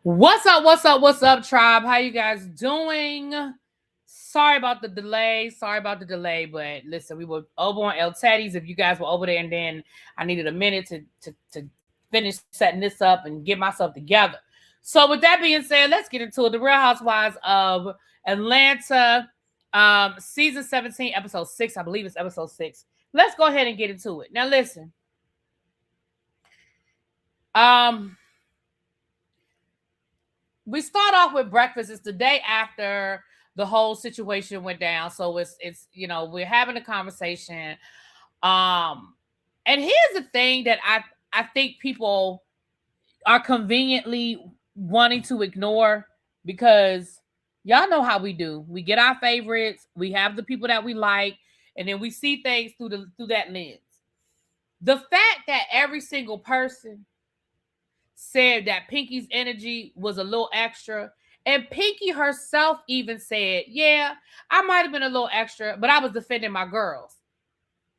What's up? What's up? What's up, tribe? How you guys doing? Sorry about the delay. But listen, we were over on El Teddy's. If you guys were over there, and then I needed a minute to finish setting this up and get myself together. So with that being said, let's get into it. The Real Housewives of Atlanta, season 17, episode 6. I believe it's episode 6. Let's go ahead and get into it. Now listen. We start off with breakfast. It's the day after the whole situation went down. So it's we're having a conversation. And here's the thing that I think people are conveniently wanting to ignore, because y'all know how we do. We get our favorites, we have the people that we like, and then we see things through that lens. The fact that every single person said that Pinky's energy was a little extra. And Pinky herself even said, yeah, I might have been a little extra, but I was defending my girls.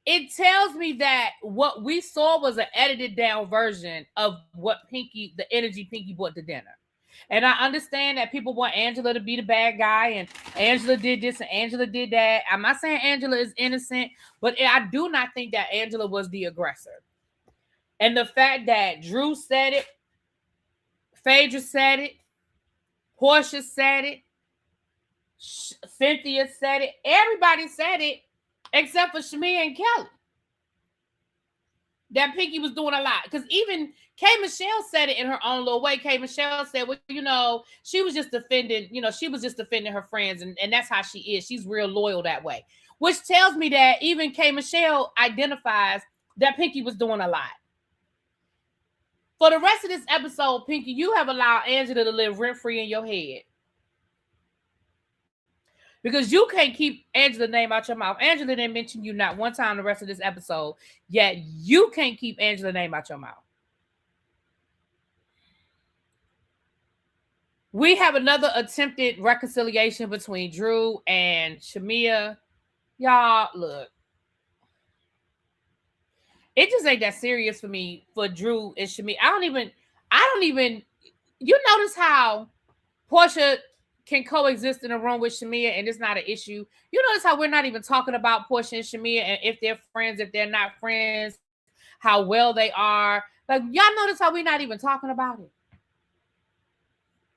It tells me that what we saw was an edited down version of what the energy Pinky brought to dinner. And I understand that people want Angela to be the bad guy, and Angela did this and Angela did that. I'm not saying Angela is innocent, but I do not think that Angela was the aggressor. And the fact that Drew said it, Phaedra said it, Portia said it, Cynthia said it, everybody said it except for Shamia and Kelly. That Pinky was doing a lot. Because even K. Michelle said it in her own little way. K. Michelle said, well, she was just defending her friends, and that's how she is. She's real loyal that way. Which tells me that even K. Michelle identifies that Pinky was doing a lot. For the rest of this episode, Pinky, you have allowed Angela to live rent-free in your head. Because you can't keep Angela's name out your mouth. Angela didn't mention you not one time the rest of this episode, yet you can't keep Angela's name out your mouth. We have another attempted reconciliation between Drew and Shamia. Y'all, look. It just ain't that serious for me for Drew and Shamia. I don't even, you notice how Portia can coexist in a room with Shamia and it's not an issue. You notice how we're not even talking about Portia and Shamia and if they're friends, if they're not friends, how well they are. Like, y'all notice how we're not even talking about it.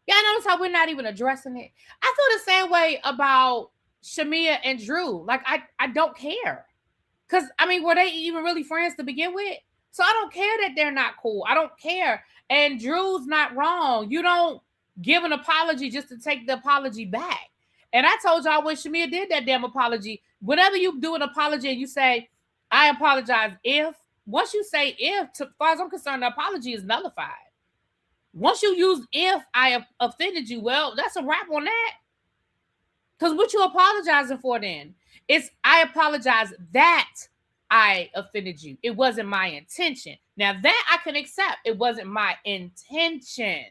Y'all notice how we're not even addressing it. I feel the same way about Shamia and Drew. Like, I don't care. Because, were they even really friends to begin with? So I don't care that they're not cool. I don't care. And Drew's not wrong. You don't give an apology just to take the apology back. And I told y'all when Shamia did that damn apology, whenever you do an apology and you say, I apologize if, once you say if, as far as I'm concerned, the apology is nullified. Once you use if I offended you, well, that's a wrap on that. Because what you apologizing for then? It's I apologize that I offended you. It wasn't my intention. Now that I can accept. It wasn't my intention.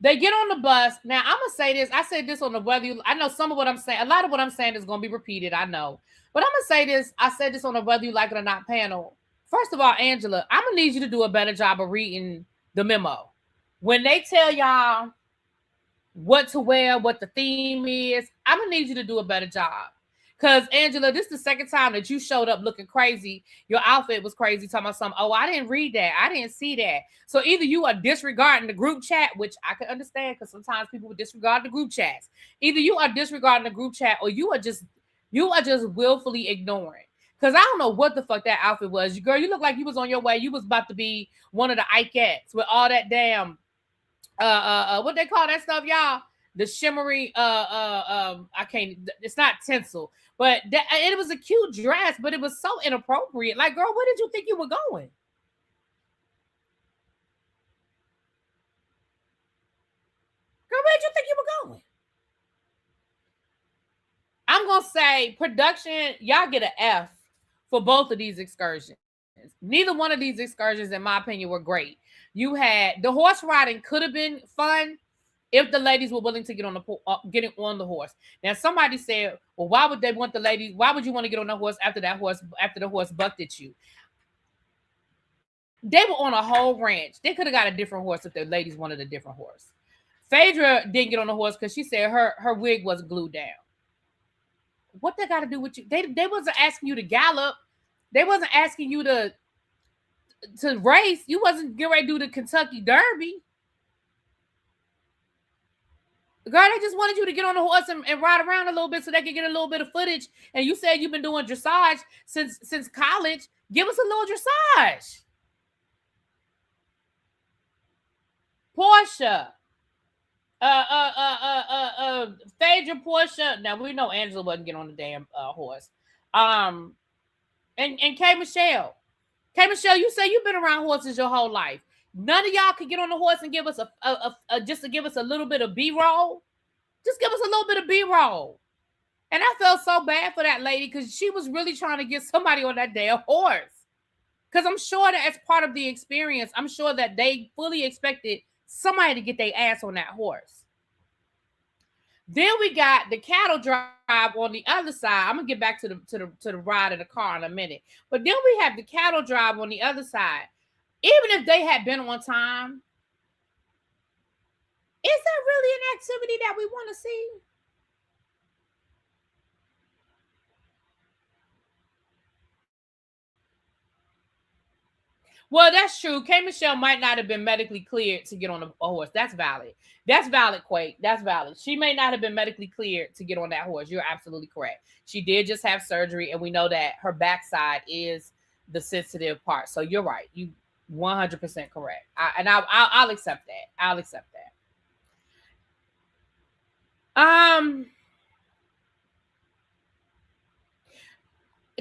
They get on the bus. Now I'm gonna say this. I said this on the whether you. I know some of what I'm saying. A lot of what I'm saying is gonna be repeated. I know, but I'm gonna say this. I said this on the whether you like it or not panel. First of all, Angela, I'm gonna need you to do a better job of reading the memo. When they tell y'all what to wear, what the theme is, I'm going to need you to do a better job. Because, Angela, this is the second time that you showed up looking crazy. Your outfit was crazy, talking about something. Oh, I didn't read that. I didn't see that. So either you are disregarding the group chat, which I can understand because sometimes people would disregard the group chats. Either you are disregarding the group chat or you are just willfully ignoring. Because I don't know what the fuck that outfit was. Girl, you look like you was on your way. You was about to be one of the Ikettes with all that damn what they call that stuff, y'all? The shimmery I can't, it's not tinsel, but it was a cute dress, but it was so inappropriate. Like, girl, where did you think you were going? Girl, where did you think you were going? I'm gonna say production, y'all get an F for both of these excursions. Neither one of these excursions, in my opinion, were great. You had the horse riding could have been fun if the ladies were willing to get on the horse. Now, somebody said, well, why would they want the ladies? Why would you want to get on the horse after the horse bucked at you? They were on a whole ranch. They could have got a different horse if the ladies wanted a different horse. Phaedra didn't get on the horse because she said her wig was glued down. What they got to do with you? They wasn't asking you to gallop. They wasn't asking you to race. You wasn't getting ready to do the Kentucky Derby. Girl, they just wanted you to get on the horse and ride around a little bit so they could get a little bit of footage. And you said you've been doing dressage since college. Give us a little dressage. Portia. Phaedra, Portia. Now we know Angela wasn't getting on the damn horse. And K Michelle. K Michelle, you say you've been around horses your whole life. None of y'all could get on the horse and give us just to give us a little bit of B-roll. Just give us a little bit of B-roll. And I felt so bad for that lady because she was really trying to get somebody on that damn horse. Because I'm sure that as part of the experience, I'm sure that they fully expected somebody to get their ass on that horse. Then we got the cattle drive on the other side. I'm gonna get back to the ride in the car in a minute. But then we have the cattle drive on the other side. Even if they had been on time, is that really an activity that we want to see? Well, that's true. K Michelle might not have been medically cleared to get on a horse. That's valid. That's valid, Quake. That's valid. She may not have been medically cleared to get on that horse. You're absolutely correct. She did just have surgery, and we know that her backside is the sensitive part. So you're right. You 100% correct. I'll accept that. I'll accept that.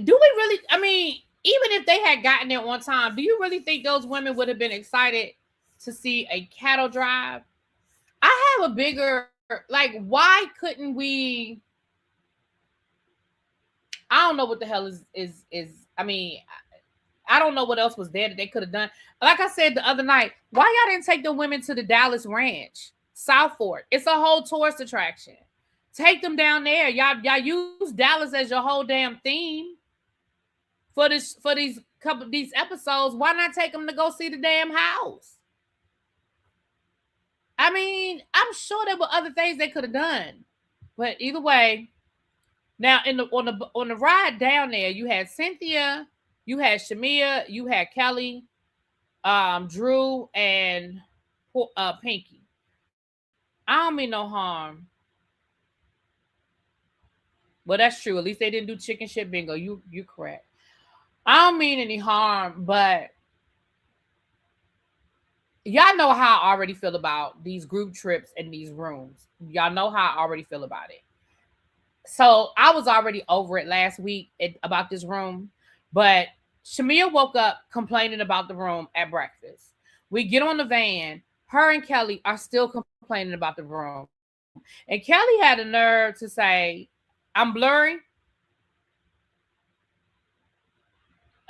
Do we really? I mean, even if they had gotten there on time, do you really think those women would have been excited to see a cattle drive? I have a bigger, like, why couldn't we? I don't know what the hell is. I mean, I don't know what else was there that they could have done. Like I said the other night, why y'all didn't take the women to the Dallas Ranch, South Fork? It's a whole tourist attraction. Take them down there. Y'all use Dallas as your whole damn theme for these episodes. Why not take them to go see the damn house? I mean, I'm sure there were other things they could have done, but either way. Now on the ride down there, you had Cynthia, you had Shamia, you had Kelly, Drew, and Pinky. I don't mean no harm. Well, that's true. At least they didn't do chicken shit bingo. You're correct. I don't mean any harm, but y'all know how I already feel about these group trips and these rooms. Y'all know how I already feel about it. So I was already over it last week about this room, but Shamia woke up complaining about the room at breakfast. We get on the van. Her and Kelly are still complaining about the room. And Kelly had the nerve to say, I'm blurry.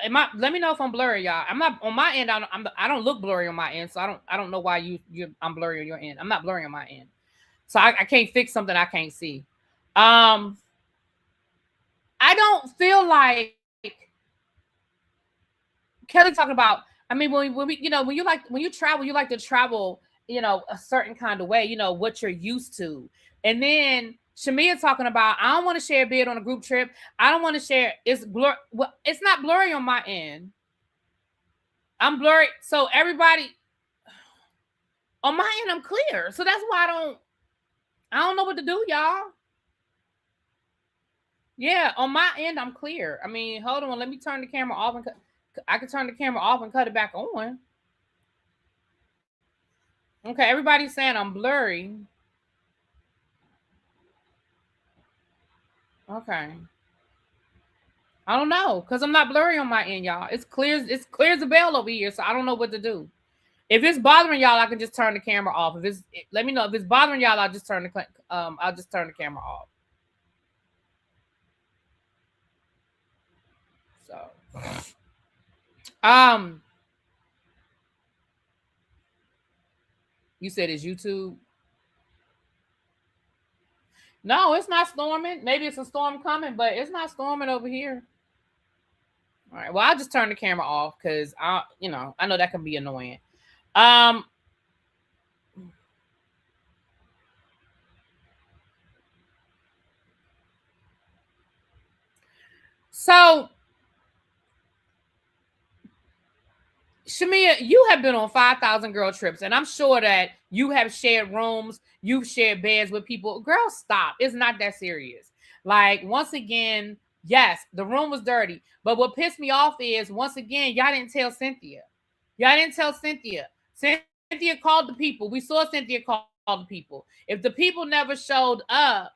Let me know if I'm blurry, y'all. I'm not on my end. I don't look blurry on my end, so I don't know why I'm blurry on your end. I'm not blurry on my end, so I can't fix something I can't see. I don't feel like Kelly talking about. I mean, when we when you travel, you like to travel, a certain kind of way, what you're used to, and then Shamia talking about, I don't want to share a bed on a group trip. I don't want to share. It's blur. Well, it's not blurry on my end. I'm blurry. So everybody on my end, I'm clear. So that's why I don't know what to do, y'all. Yeah, on my end, I'm clear. I mean, hold on. Let me turn the camera off and I can turn the camera off and cut it back on. Okay, everybody's saying I'm blurry. Okay. I don't know, because I'm not blurry on my end, y'all. It's clear as a bell over here, so I don't know what to do. If it's bothering y'all, I can just turn the camera off. Let me know if it's bothering y'all. I'll just turn the camera off. So, you said it's YouTube. No, it's not storming. Maybe it's a storm coming, but it's not storming over here. All right. Well, I'll just turn the camera off because I know that can be annoying. Um. So, Shamia, you have been on 5,000 girl trips, and I'm sure that you have shared rooms, you've shared beds with people. Girl, stop. It's not that serious. Like, once again, yes, the room was dirty. But what pissed me off is, once again, y'all didn't tell Cynthia. Y'all didn't tell Cynthia. Cynthia called the people. We saw Cynthia call the people. If the people never showed up,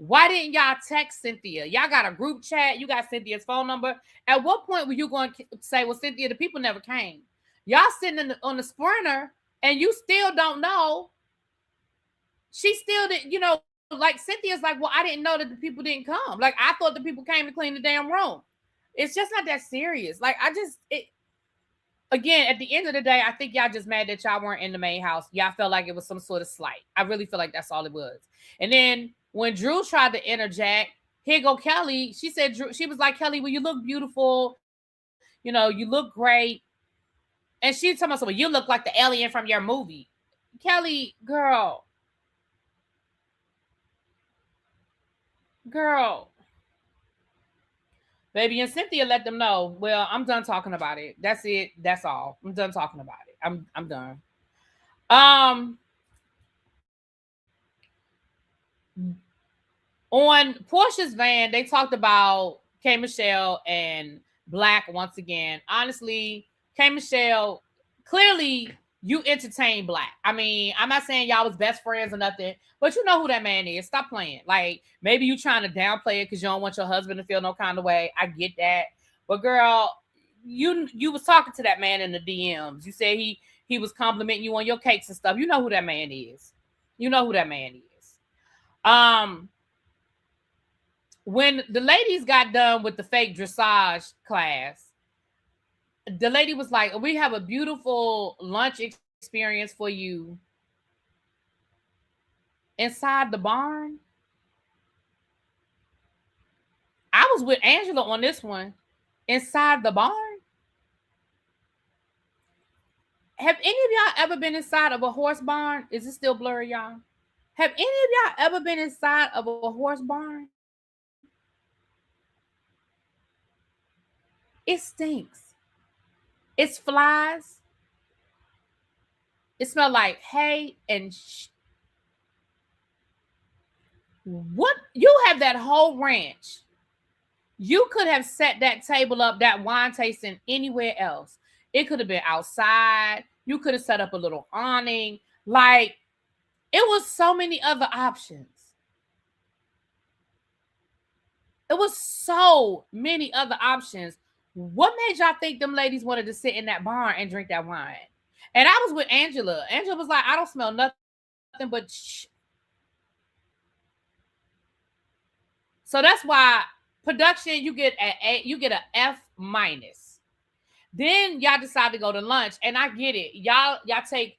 why didn't y'all text Cynthia? Y'all got a group chat. You got Cynthia's phone number. At what point were you going to say, well, Cynthia, the people never came? Y'all sitting on the sprinter and you still don't know. She still didn't, like Cynthia's like, well, I didn't know that the people didn't come. Like, I thought the people came to clean the damn room. It's just not that serious. Like, again, at the end of the day, I think y'all just mad that y'all weren't in the main house. Y'all felt like it was some sort of slight. I really feel like that's all it was. And then when Drew tried to interject, here go Kelly. She said, she was like, Kelly, well, you look beautiful. You look great. And she told us, well, you look like the alien from your movie. Kelly, girl. Baby, and Cynthia let them know, well, I'm done talking about it. That's it. That's all. I'm done talking about it. I'm done. On Portia's van, they talked about K. Michelle and Black once again. Honestly, K. Michelle, clearly you entertain Black. I mean, I'm not saying y'all was best friends or nothing, but you know who that man is. Stop playing. Like, maybe you trying to downplay it because you don't want your husband to feel no kind of way. I get that. But girl, you was talking to that man in the DMs. You said he was complimenting you on your cakes and stuff. You know who that man is. When the ladies got done with the fake dressage class, the lady was like, we have a beautiful lunch experience for you inside the barn. I was with Angela on this one. Inside the barn? Have any of y'all ever been inside of a horse barn? Is it still blurry, y'all? Have any of y'all ever been inside of a horse barn? It stinks. It's flies. It smells like hay and what? You have that whole ranch. You could have set that table up, that wine tasting anywhere else. It could have been outside. You could have set up a little awning. Like, it was so many other options. It was so many other options. What made y'all think them ladies wanted to sit in that barn and drink that wine? And I was with Angela. Angela was like, I don't smell nothing but So that's why production, you get an F minus. Then y'all decide to go to lunch, and I get it. Y'all take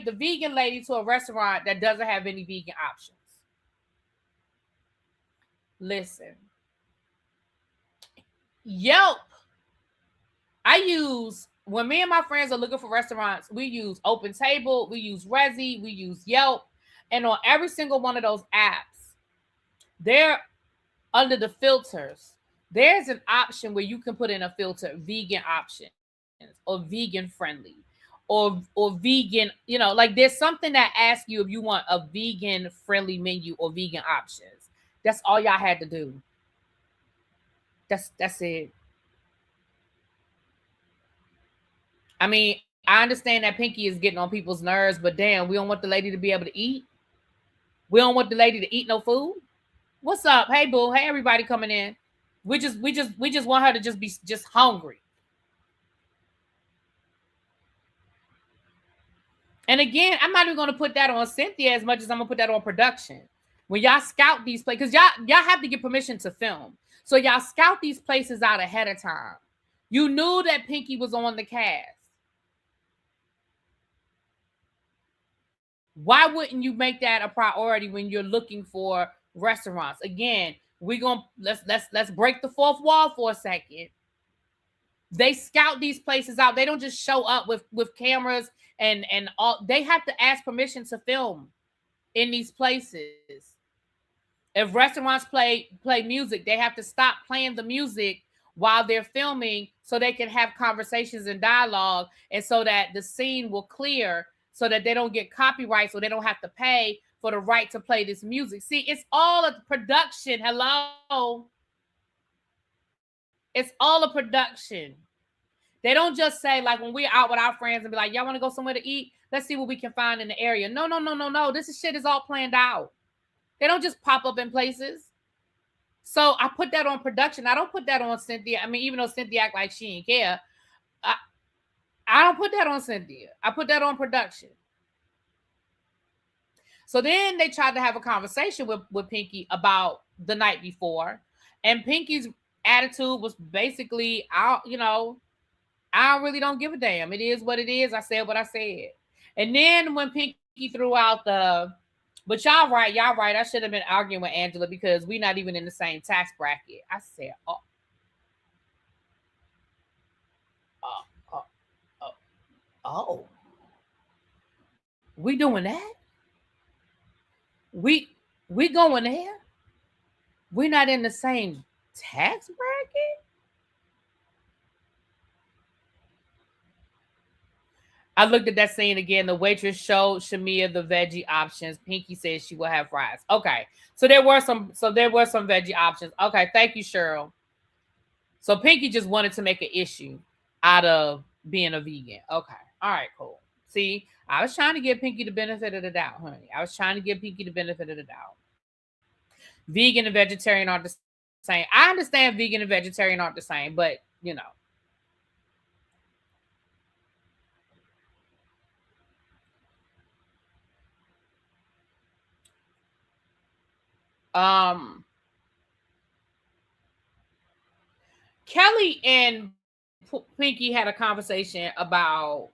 the vegan lady to a restaurant that doesn't have any vegan options. Listen, Yelp. When me and my friends are looking for restaurants, we use Open Table, we use Resy, we use Yelp, and on every single one of those apps, they're under the filters. There's an option where you can put in a filter, vegan options or vegan friendly or vegan, like there's something that asks you if you want a vegan friendly menu or vegan options. That's all y'all had to do. That's it. I mean, I understand that Pinky is getting on people's nerves, but damn, we don't want the lady to be able to eat. We don't want the lady to eat no food. What's up? Hey, boo. Hey, everybody coming in. We just want her to just be just hungry. And again, I'm not even going to put that on Cynthia as much as I'm going to put that on production. When y'all scout these places, because y'all have to get permission to film. So y'all scout these places out ahead of time. You knew that Pinky was on the cast. Why wouldn't you make that a priority when you're looking for restaurants? Again, Let's break the fourth wall for a second. They scout these places out. They don't just show up with cameras and all. They have to ask permission to film in these places. If restaurants play music, they have to stop playing the music while they're filming so they can have conversations and dialogue, and so that the scene will clear, so that they don't get copyright, so they don't have to pay for the right to play this music. See, it's all a production. Hello. It's all a production. They don't just say, like, when we're out with our friends and be like, y'all want to go somewhere to eat? Let's see what we can find in the area. No. This shit is all planned out. They don't just pop up in places. So I put that on production. I don't put that on Cynthia. I mean, even though Cynthia act like she ain't care, I don't put that on Cynthia. I put that on production. So then they tried to have a conversation with Pinky about the night before. And Pinky's attitude was basically, I really don't give a damn. It is what it is. I said what I said. And then when Pinky threw out but y'all right. I should have been arguing with Angela because we're not even in the same tax bracket. I said, oh. We doing that? We going there? We're not in the same tax bracket? I looked at that scene again. The waitress showed Shamia the veggie options. Pinky said she will have fries. Okay. So there were some veggie options. Okay, thank you, Cheryl. So Pinky just wanted to make an issue out of being a vegan. Okay. All right, cool. See, I was trying to give Pinky the benefit of the doubt, honey. I was trying to give Pinky the benefit of the doubt. Vegan and vegetarian aren't the same. I understand vegan and vegetarian aren't the same, but Kelly and Pinky had a conversation about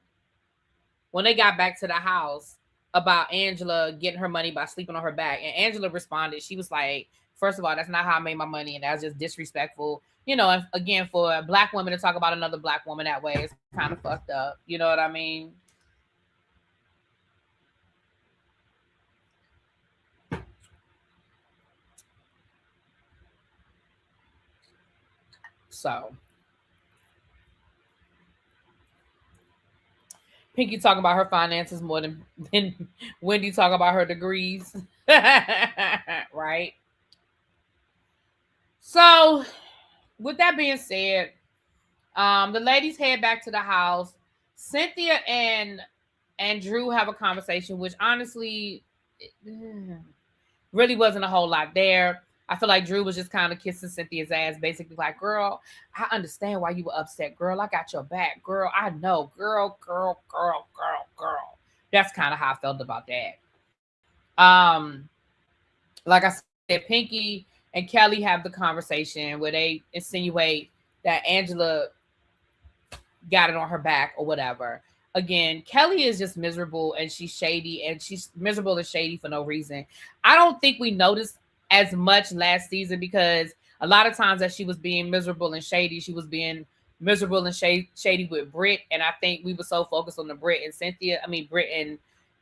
when they got back to the house about Angela getting her money by sleeping on her back. And Angela responded. She was like, first of all, that's not how I made my money. And that was just disrespectful. And again, for a Black woman to talk about another Black woman that way is kind of fucked up. You know what I mean? So Pinky talking about her finances more than Wendy talking about her degrees. Right? So with that being said, the ladies head back to the house. Cynthia and Drew have a conversation, which honestly really wasn't a whole lot there. I feel like Drew was just kind of kissing Cynthia's ass, basically like, girl, I understand why you were upset. Girl, I got your back. Girl, I know. Girl. That's kind of how I felt about that. Like I said, Pinky and Kelly have the conversation where they insinuate that Angela got it on her back or whatever. Again, Kelly is just miserable and she's shady, and she's miserable and shady for no reason. I don't think we noticed as much last season because a lot of times that she was being miserable and shady, she was being miserable and shady with Britt. And I think we were so focused on the Britt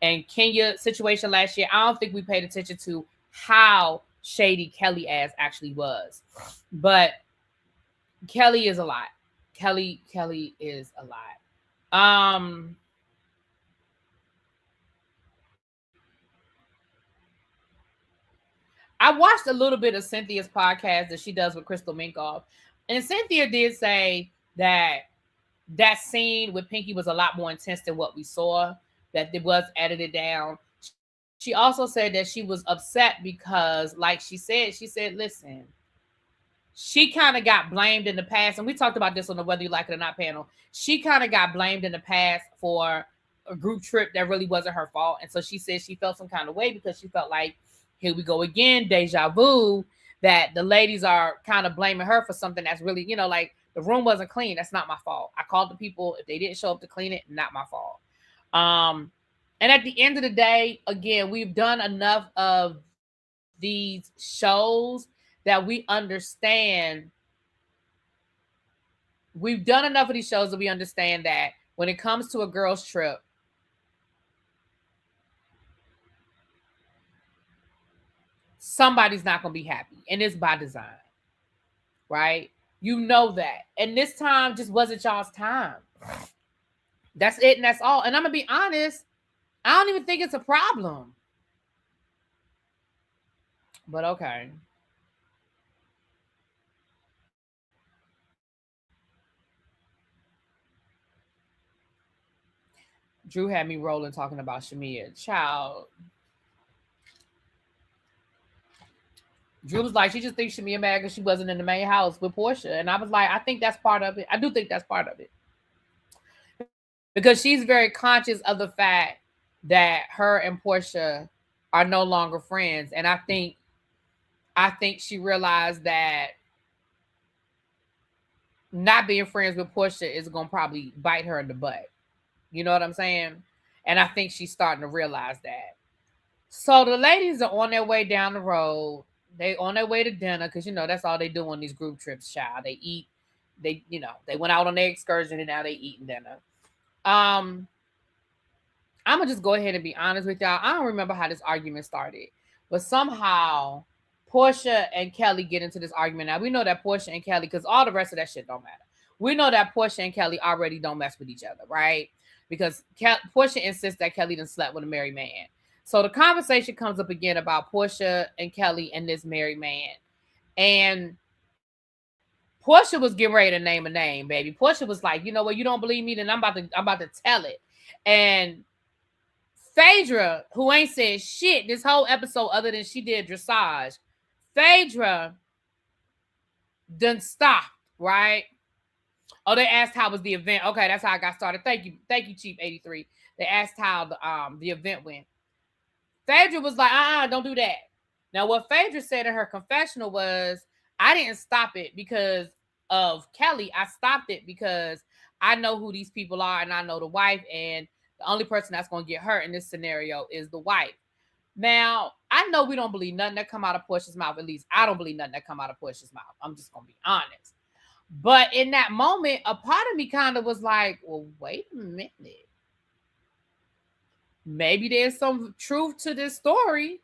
and Kenya situation last year. I don't think we paid attention to how shady Kelly ass actually was. But Kelly is a lot. Kelly is a lot. I watched a little bit of Cynthia's podcast that she does with Crystal Minkoff, and Cynthia did say that scene with Pinky was a lot more intense than what we saw, that it was edited down. She also said that she was upset because, like she said, listen, she kind of got blamed in the past, and we talked about this on the Whether You Like It or Not panel. She kind of got blamed in the past for a group trip that really wasn't her fault, and so she said she felt some kind of way because she felt like, here we go again, deja vu, that the ladies are kind of blaming her for something that's really, like the room wasn't clean. That's not my fault. I called the people. If they didn't show up to clean it, not my fault. And at the end of the day, again, we've done enough of these shows that we understand. We've done enough of these shows that we understand that when it comes to a girl's trip, somebody's not going to be happy. And it's by design, right? You know that. And this time just wasn't y'all's time. That's it and that's all. And I'm going to be honest, I don't even think it's a problem. But okay. Drew had me rolling talking about Shamia. Child. Drew was like, she just thinks Shamia mad because she wasn't in the main house with Portia. And I was like, I think that's part of it. I do think that's part of it. Because she's very conscious of the fact that her and Portia are no longer friends. And I think she realized that not being friends with Portia is going to probably bite her in the butt. You know what I'm saying? And I think she's starting to realize that. So the ladies are on their way down the road. They on their way to dinner because, that's all they do on these group trips, child. They eat. They went out on their excursion and now they eating dinner. I'm going to just go ahead and be honest with y'all. I don't remember how this argument started. But somehow Portia and Kelly get into this argument. Now, we know that Portia and Kelly, because all the rest of that shit don't matter. We know that Portia and Kelly already don't mess with each other, right? Because Portia insists that Kelly done slept with a married man. So the conversation comes up again about Portia and Kelly and this married man. And Portia was getting ready to name a name, baby. Portia was like, you know what, you don't believe me, then I'm about to tell it. And Phaedra, who ain't said shit this whole episode other than she did dressage, Phaedra done stopped, right? Oh, they asked how was the event. Okay, that's how I got started. Thank you, Chief 83. They asked how the event went. Phaedra was like, don't do that. Now, what Phaedra said in her confessional was, I didn't stop it because of Kelly. I stopped it because I know who these people are and I know the wife, and the only person that's going to get hurt in this scenario is the wife. Now, I know we don't believe nothing that come out of Portia's mouth. At least I don't believe nothing that come out of Portia's mouth. I'm just going to be honest. But in that moment, a part of me kind of was like, well, wait a minute. Maybe there's some truth to this story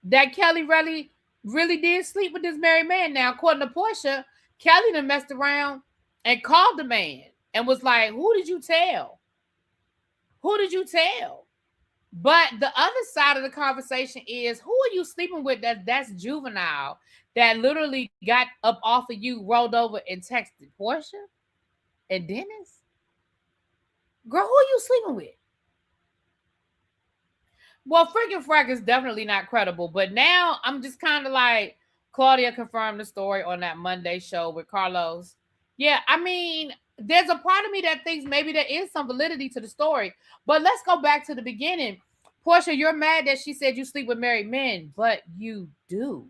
that Kelly really did sleep with this married man. Now, according to Portia, Kelly done messed around and called the man and was like, who did you tell? Who did you tell? But the other side of the conversation is, who are you sleeping with that's juvenile, that literally got up off of you, rolled over, and texted Portia and Dennis? Girl, who are you sleeping with? Well, freaking frack is definitely not credible. But now I'm just kind of like, Claudia confirmed the story on that Monday show with Carlos. Yeah, I mean, there's a part of me that thinks maybe there is some validity to the story. But let's go back to the beginning. Portia, you're mad that she said you sleep with married men, but you do.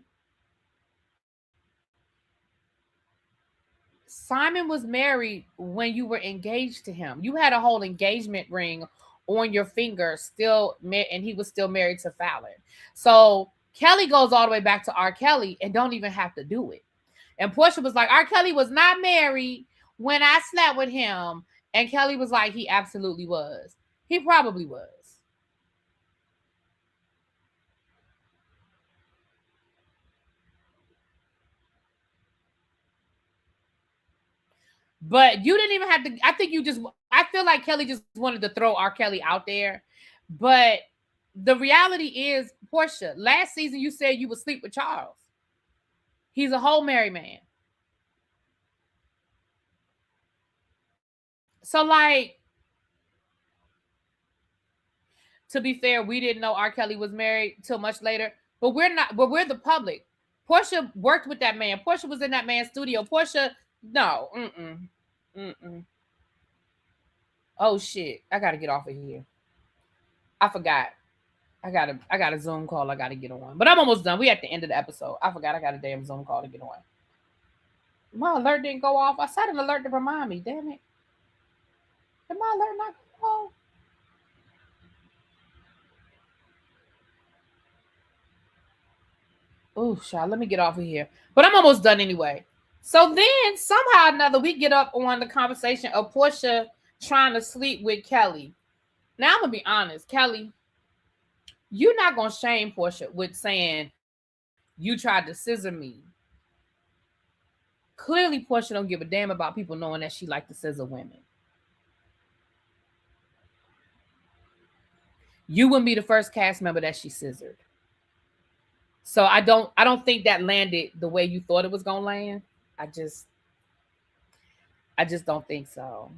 Simon was married when you were engaged to him. You had a whole engagement ring on your finger, and he was still married to Fallon. So Kelly goes all the way back to R. Kelly and don't even have to do it. And Portia was like, R. Kelly was not married when I slept with him. And Kelly was like, he absolutely was. He probably was. But you didn't even have to. I feel like Kelly just wanted to throw R. Kelly out there. But the reality is, Portia, last season you said you would sleep with Charles. He's a whole married man. So, like, to be fair, we didn't know R. Kelly was married till much later. But we're the public. Portia worked with that man. Portia was in that man's studio. Portia, no. Oh shit. I gotta get off of here. I forgot. I got a Zoom call I gotta get on. But I'm almost done. We at the end of the episode. I forgot I got a damn Zoom call to get on. My alert didn't go off. I set an alert to remind me. Damn it. Did my alert not go off? Oh, child, let me get off of here. But I'm almost done anyway. So then somehow or another, we get up on the conversation of Portia trying to sleep with Kelly. Now I'm gonna be honest, Kelly, you're not gonna shame Portia with saying you tried to scissor me. Clearly, Portia don't give a damn about people knowing that she liked to scissor women. You wouldn't be the first cast member that she scissored. So I don't think that landed the way you thought it was gonna land. I just don't think so.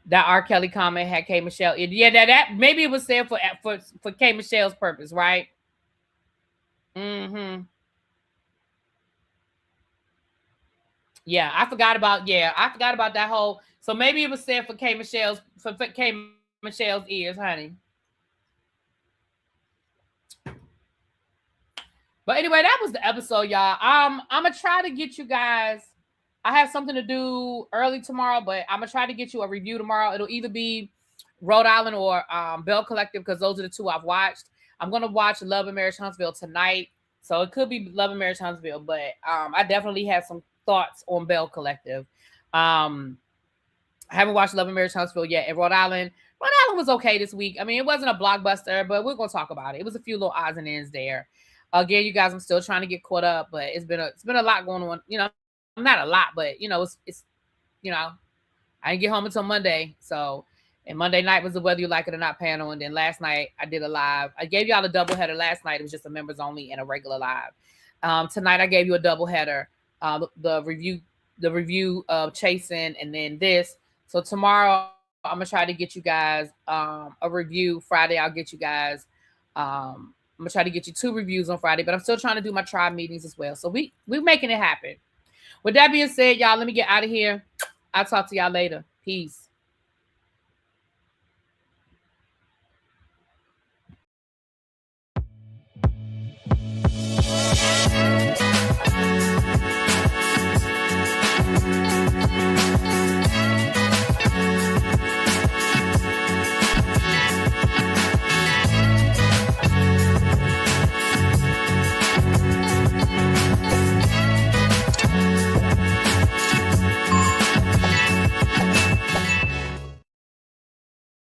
That R. Kelly comment had K. Michelle. Yeah, that maybe it was said for K. Michelle's purpose, right? Mm-hmm. Yeah, I forgot about that whole. So maybe it was said for K. Michelle's ears, honey. But anyway, that was the episode, y'all. I'm gonna try to get you guys. I have something to do early tomorrow, but I'm gonna try to get you a review tomorrow. It'll either be Rhode Island or Bell Collective because those are the two I've watched. I'm gonna watch Love and Marriage Huntsville tonight, so it could be Love and Marriage Huntsville, but I definitely have some thoughts on Bell Collective. I haven't watched Love and Marriage Huntsville yet. And Rhode Island was okay this week. I mean, it wasn't a blockbuster, but we're gonna talk about it. It was a few little odds and ends there. Again, you guys, I'm still trying to get caught up, but it's been a lot going on. You know, not a lot, but it's you know, I didn't get home until Monday. So, and Monday night was the Whether You Like It or Not panel, and then last night I did a live. I gave y'all a double header last night. It was just a members only and a regular live. Tonight I gave you a double header. The review of Chasing, and then this. So tomorrow I'm gonna try to get you guys a review. Friday I'll get you guys. I'm gonna try to get you 2 reviews on Friday, but I'm still trying to do my tribe meetings as well. So we're making it happen. With that being said, y'all, let me get out of here. I'll talk to y'all later. Peace.